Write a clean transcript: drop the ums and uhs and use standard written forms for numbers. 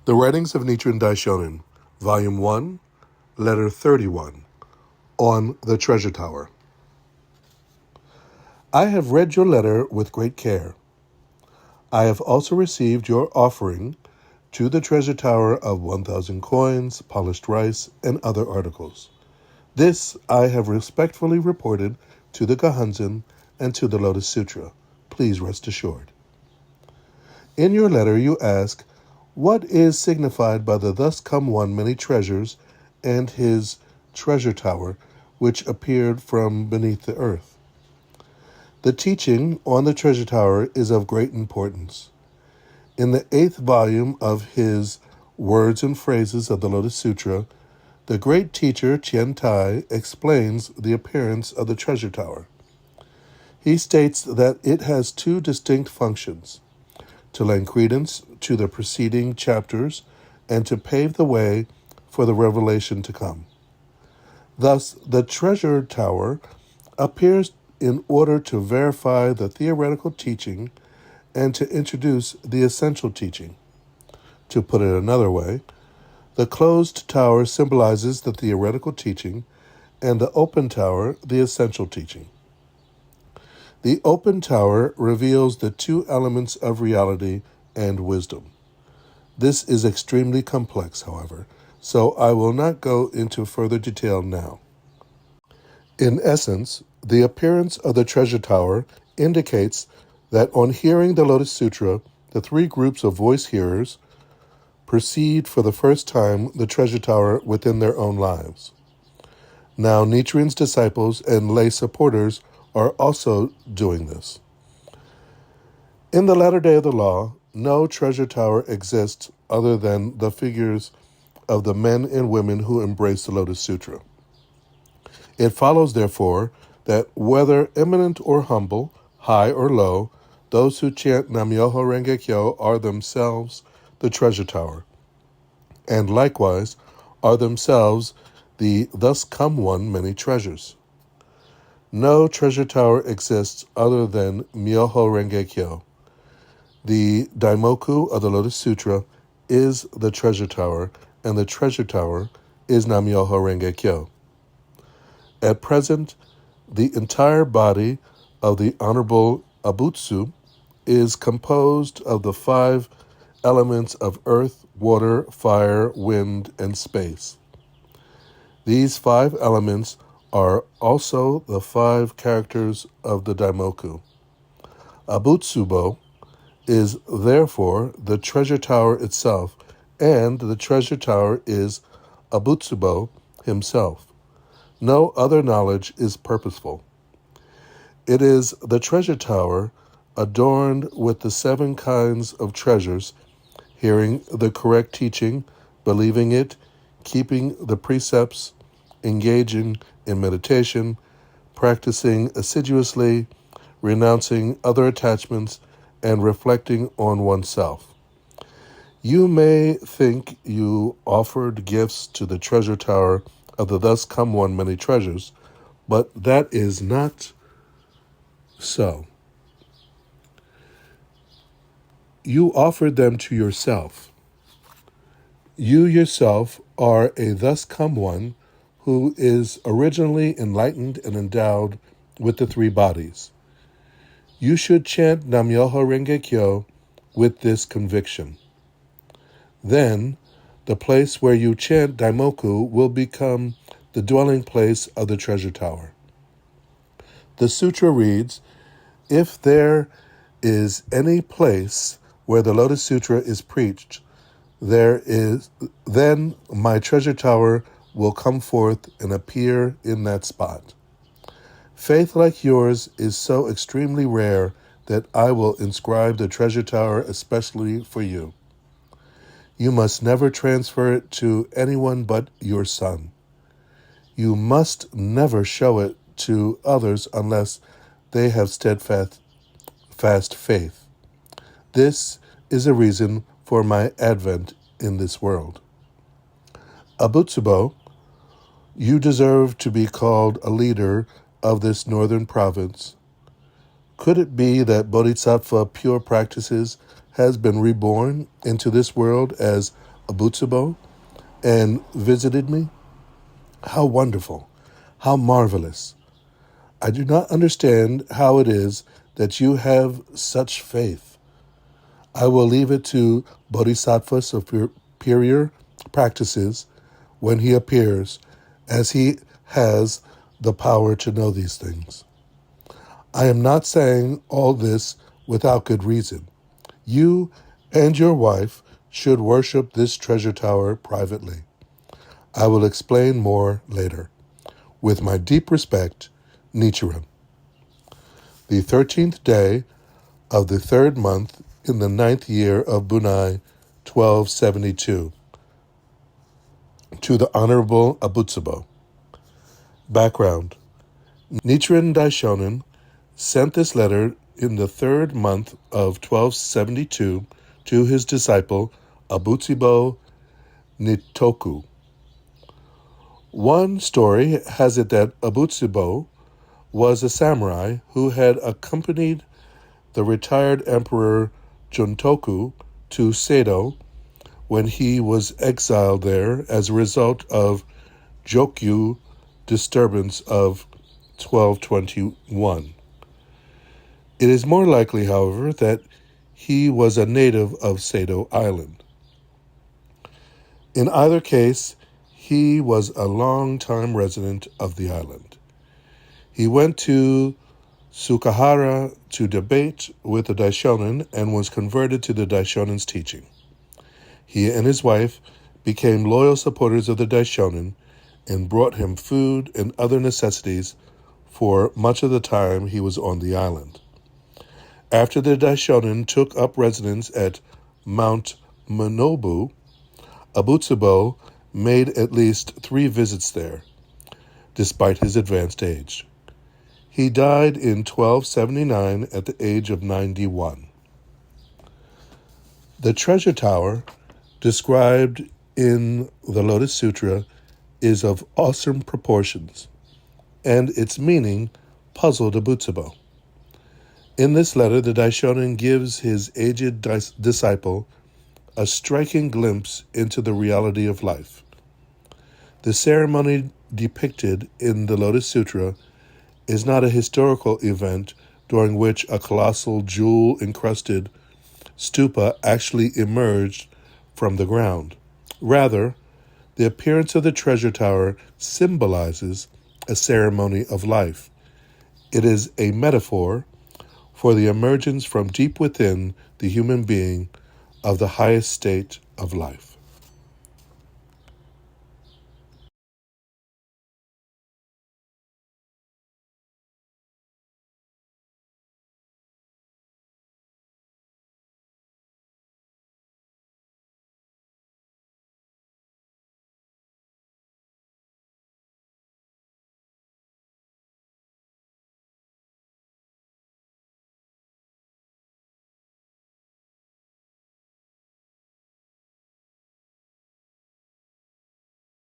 The Writings of Nichiren Daishonin, Volume 1, Letter 31, on the Treasure Tower. I have read your letter with great care. I have also received your offering to the treasure tower of 1,000 coins, polished rice, and other articles. This I have respectfully reported to the Gohonzon and to the Lotus Sutra. Please rest assured. In your letter you ask, what is signified by the thus come one many treasures and his treasure tower, which appeared from beneath the earth? The teaching on the treasure tower is of great importance. In the 8th volume of his Words and Phrases of the Lotus Sutra, the great teacher Chien Tai explains the appearance of the treasure tower. He states that it has two distinct functions: to lend credence to the preceding chapters and to pave the way for the revelation to come. Thus, the treasure tower appears in order to verify the theoretical teaching and to introduce the essential teaching. To put it another way, the closed tower symbolizes the theoretical teaching and the open tower the essential teaching. The open tower reveals the two elements of reality and wisdom. This is extremely complex, however, so I will not go into further detail now. In essence, the appearance of the treasure tower indicates that on hearing the Lotus Sutra, the three groups of voice hearers perceive for the first time the treasure tower within their own lives. Now Nichiren's disciples and lay supporters are also doing this. In the latter day of the law, no treasure tower exists other than the figures of the men and women who embrace the Lotus Sutra. It follows, therefore, that whether eminent or humble, high or low, those who chant Nam-myoho Renge-kyo are themselves the treasure tower, and likewise are themselves the thus come one many treasures. No treasure tower exists other than Myoho Renge-kyo. The Daimoku of the Lotus Sutra is the treasure tower, and the treasure tower is Nam-myoho Renge-kyo. At present, the entire body of the Honorable Abutsu is composed of the 5 elements of earth, water, fire, wind, and space. These 5 elements are also the 5 characters of the Daimoku. Abutsubo is therefore the treasure tower itself, and the treasure tower is Abutsubo himself. No other knowledge is purposeful. It is the treasure tower adorned with the 7 kinds of treasures, hearing the correct teaching, believing it, keeping the precepts, engaging in meditation, practicing assiduously, renouncing other attachments, and reflecting on oneself. You may think you offered gifts to the treasure tower of the thus come one many treasures, but that is not so. You offered them to yourself. You yourself are a thus come one who is originally enlightened and endowed with the 3 bodies. You should chant Nam-myoho Renge-kyo with this conviction. Then, the place where you chant Daimoku will become the dwelling place of the treasure tower. The sutra reads, if there is any place where the Lotus Sutra is preached, then my treasure tower will come forth and appear in that spot. Faith like yours is so extremely rare that I will inscribe the treasure tower especially for you. You must never transfer it to anyone but your son. You must never show it to others unless they have steadfast faith. This is a reason for my advent in this world. Abutsubo, you deserve to be called a leader of this northern province. Could it be that Bodhisattva Pure Practices has been reborn into this world as Abutsubo and visited me? How wonderful! How marvelous! I do not understand how it is that you have such faith. I will leave it to Bodhisattva superior practices when he appears, as he has the power to know these things. I am not saying all this without good reason. You and your wife should worship this treasure tower privately. I will explain more later. With my deep respect, Nichiren. The 13th day of the 3rd month in the 9th year of Bunai, 1272. To the Honorable Abutsubo. Background. Nichiren Daishonin sent this letter in the 3rd month of 1272 to his disciple Abutsubo Nitoku. One story has it that Abutsubo was a samurai who had accompanied the retired Emperor Juntoku to Seto when he was exiled there as a result of Jokyu disturbance of 1221. It is more likely, however, that he was a native of Seto Island. In either case, he was a long-time resident of the island. He went to Sukahara to debate with the Daishonin and was converted to the Daishonin's teaching. He and his wife became loyal supporters of the Daishonin and brought him food and other necessities for much of the time he was on the island. After the Daishonin took up residence at Mount Manobu, Abutsubo made at least 3 visits there, despite his advanced age. He died in 1279 at the age of 91. The treasure tower, described in the Lotus Sutra, is of awesome proportions, and its meaning puzzled Abutsubo. In this letter, the Daishonin gives his aged disciple a striking glimpse into the reality of life. The ceremony depicted in the Lotus Sutra is not a historical event during which a colossal jewel-encrusted stupa actually emerged from the ground. Rather, the appearance of the treasure tower symbolizes a ceremony of life. It is a metaphor for the emergence from deep within the human being of the highest state of life.